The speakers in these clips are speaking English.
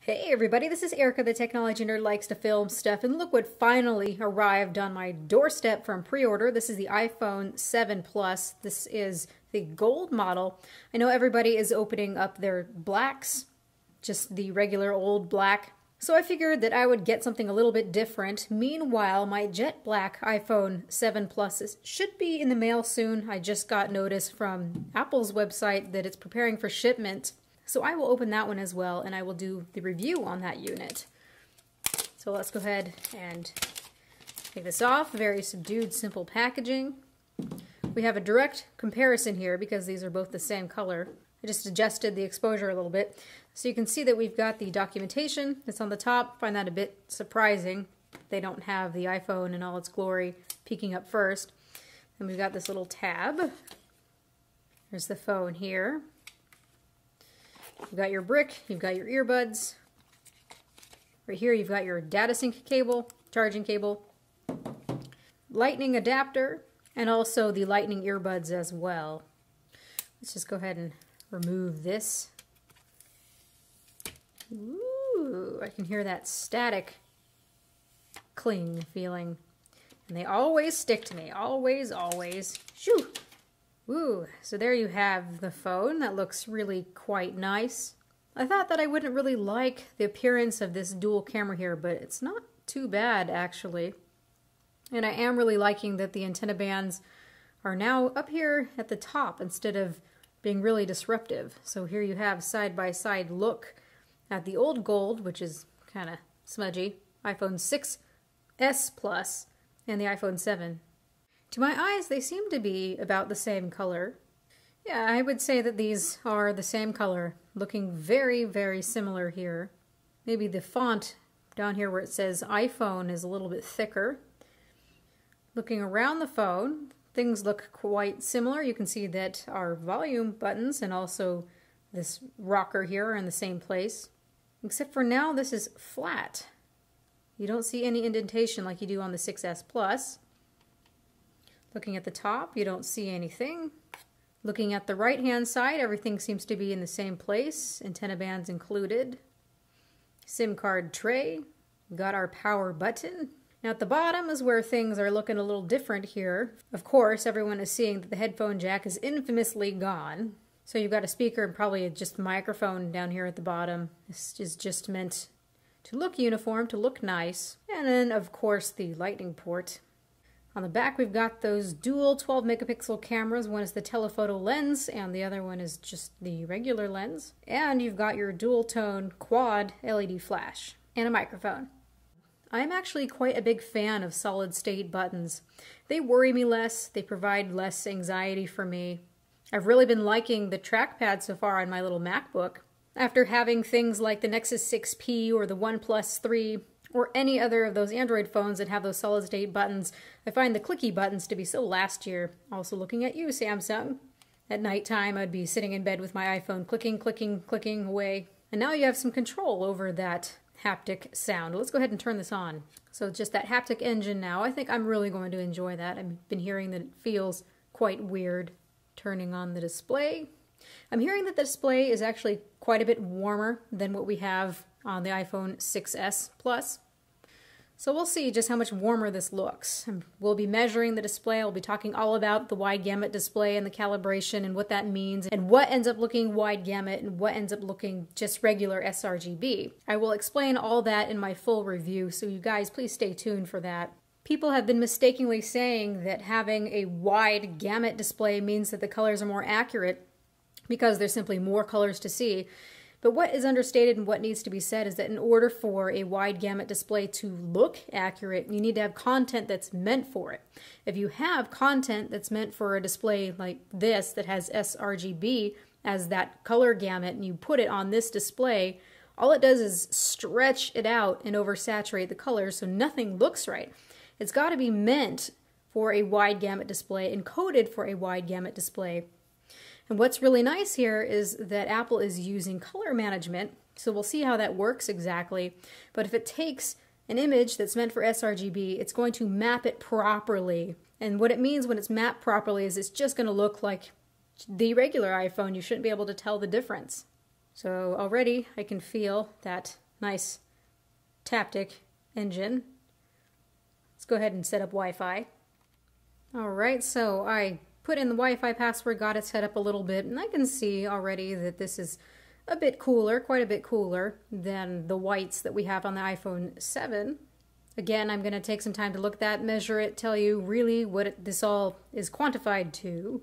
Hey everybody, this is Erica, the technology nerd likes to film stuff, and look what finally arrived on my doorstep from pre-order. This is the iPhone 7 Plus. This is the gold model. I know everybody is opening up their blacks, just the regular old black. So I figured that I would get something a little bit different. Meanwhile, my jet black iPhone 7 Plus should be in the mail soon. I just got notice from Apple's website that it's preparing for shipment. So I will open that one as well, and I will do the review on that unit. So let's go ahead and take this off. Very subdued, simple packaging. We have a direct comparison here because these are both the same color. I just adjusted the exposure a little bit. So you can see that we've got the documentation that's on the top. I find that a bit surprising. They don't have the iPhone in all its glory peeking up first. And we've got this little tab. There's the phone here. You've got your brick, you've got your earbuds. Right here you've got your data sync cable, charging cable, lightning adapter, and also the lightning earbuds as well. Let's just go ahead and remove this. Ooh, I can hear that static cling feeling. And they always stick to me, always, always. Shoo! Ooh, so there you have the phone. That looks really quite nice. I thought that I wouldn't really like the appearance of this dual camera here, but it's not too bad actually. And I am really liking that the antenna bands are now up here at the top instead of being really disruptive. So here you have side-by-side look at the old gold, which is kind of smudgy, iPhone 6s Plus, and the iPhone 7. To my eyes, they seem to be about the same color. Yeah, I would say that these are the same color, looking very, very similar here. Maybe the font down here where it says iPhone is a little bit thicker. Looking around the phone, things look quite similar. You can see that our volume buttons and also this rocker here are in the same place. Except for now, this is flat. You don't see any indentation like you do on the 6s Plus. Looking at the top, you don't see anything. Looking at the right-hand side, everything seems to be in the same place, antenna bands included. SIM card tray, got our power button. Now at the bottom is where things are looking a little different here. Of course, everyone is seeing that the headphone jack is infamously gone. So you've got a speaker and probably just a microphone down here at the bottom. This is just meant to look uniform, to look nice. And then, of course, the lightning port. On the back, we've got those dual 12 megapixel cameras. One is the telephoto lens, and the other one is just the regular lens. And you've got your dual tone quad LED flash and a microphone. I'm actually quite a big fan of solid state buttons. They worry me less, they provide less anxiety for me. I've really been liking the trackpad so far on my little MacBook. After having things like the Nexus 6P or the OnePlus 3, or any other of those Android phones that have those solid-state buttons, I find the clicky buttons to be so last year. Also looking at you, Samsung. At nighttime, I'd be sitting in bed with my iPhone clicking, clicking, clicking away. And now you have some control over that haptic sound. Let's go ahead and turn this on. So just that haptic engine now, I think I'm really going to enjoy that. I've been hearing that it feels quite weird turning on the display. I'm hearing that the display is actually quite a bit warmer than what we have on the iPhone 6s Plus. So we'll see just how much warmer this looks. We'll be measuring the display. I'll be talking all about the wide gamut display and the calibration and what that means and what ends up looking wide gamut and what ends up looking just regular sRGB. I will explain all that in my full review, so you guys please stay tuned for that. People have been mistakenly saying that having a wide gamut display means that the colors are more accurate because there's simply more colors to see. But what is understated and what needs to be said is that in order for a wide gamut display to look accurate, you need to have content that's meant for it. If you have content that's meant for a display like this that has sRGB as that color gamut and you put it on this display, all it does is stretch it out and oversaturate the colors so nothing looks right. It's got to be meant for a wide gamut display, encoded for a wide gamut display. And what's really nice here is that Apple is using color management, so we'll see how that works exactly. But if it takes an image that's meant for sRGB, it's going to map it properly. And what it means when it's mapped properly is it's just going to look like the regular iPhone. You shouldn't be able to tell the difference. So already I can feel that nice Taptic engine. Let's go ahead and set up Wi-Fi. Alright, so I put in the Wi-Fi password, got it set up a little bit, and I can see already that this is a bit cooler, quite a bit cooler than the whites that we have on the iPhone 7. Again, I'm going to take some time to look at that, measure it, tell you really what this all is quantified to.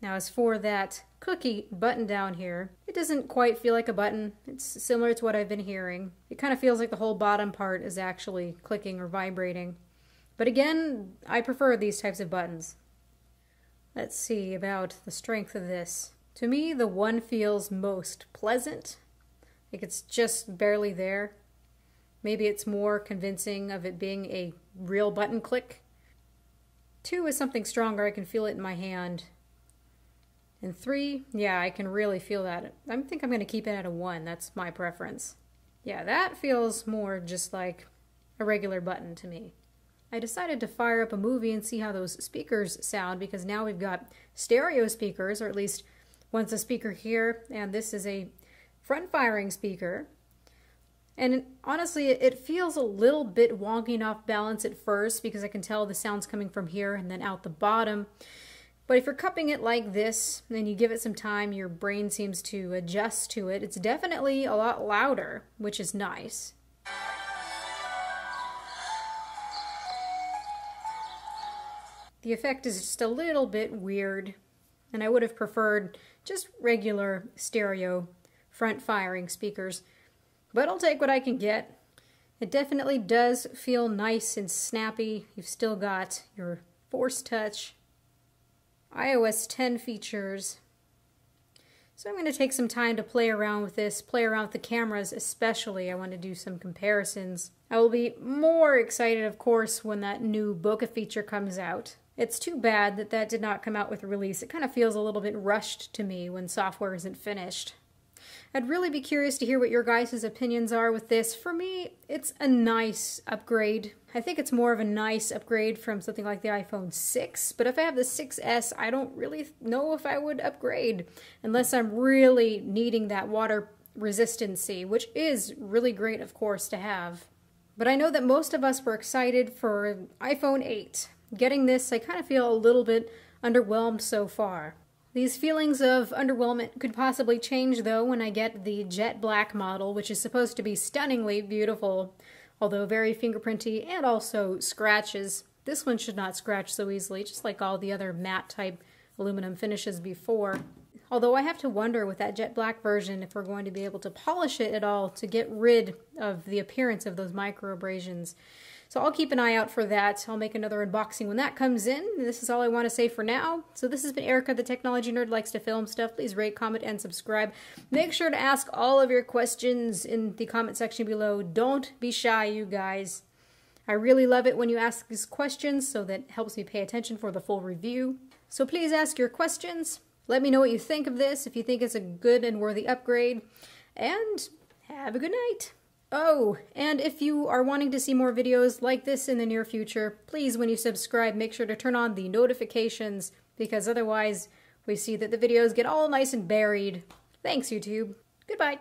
Now, as for that cookie button down here, it doesn't quite feel like a button. It's similar to what I've been hearing. It kind of feels like the whole bottom part is actually clicking or vibrating. But again, I prefer these types of buttons. Let's see about the strength of this. To me, the 1 feels most pleasant. Like it's just barely there. Maybe it's more convincing of it being a real button click. 2 is something stronger. I can feel it in my hand. And 3, yeah, I can really feel that. I think I'm going to keep it at a 1. That's my preference. Yeah, that feels more just like a regular button to me. I decided to fire up a movie and see how those speakers sound, because now we've got stereo speakers, or at least one's a speaker here, and this is a front-firing speaker. And honestly, it feels a little bit wonky and off balance at first, because I can tell the sound's coming from here and then out the bottom. But if you're cupping it like this, and you give it some time, your brain seems to adjust to it. It's definitely a lot louder, which is nice. The effect is just a little bit weird, and I would have preferred just regular stereo front-firing speakers. But I'll take what I can get. It definitely does feel nice and snappy. You've still got your Force Touch, iOS 10 features. So I'm going to take some time to play around with this, play around with the cameras especially. I want to do some comparisons. I will be more excited, of course, when that new bokeh feature comes out. It's too bad that that did not come out with release. It kind of feels a little bit rushed to me when software isn't finished. I'd really be curious to hear what your guys' opinions are with this. For me, it's a nice upgrade. I think it's more of a nice upgrade from something like the iPhone 6, but if I have the 6S, I don't really know if I would upgrade unless I'm really needing that water resistancy, which is really great, of course, to have. But I know that most of us were excited for iPhone 8. Getting this, I kind of feel a little bit underwhelmed so far. These feelings of underwhelmment could possibly change, though, when I get the jet black model, which is supposed to be stunningly beautiful, although very fingerprinty and also scratches. This one should not scratch so easily, just like all the other matte-type aluminum finishes before. Although I have to wonder with that jet black version if we're going to be able to polish it at all to get rid of the appearance of those microabrasions. So I'll keep an eye out for that. I'll make another unboxing when that comes in. This is all I want to say for now. So this has been Erica, the Technology Nerd, likes to film stuff. Please rate, comment, and subscribe. Make sure to ask all of your questions in the comment section below. Don't be shy, you guys. I really love it when you ask these questions, so that helps me pay attention for the full review. So please ask your questions. Let me know what you think of this, if you think it's a good and worthy upgrade. And have a good night. Oh, and if you are wanting to see more videos like this in the near future, please, when you subscribe, make sure to turn on the notifications, because otherwise we see that the videos get all nice and buried. Thanks, YouTube. Goodbye.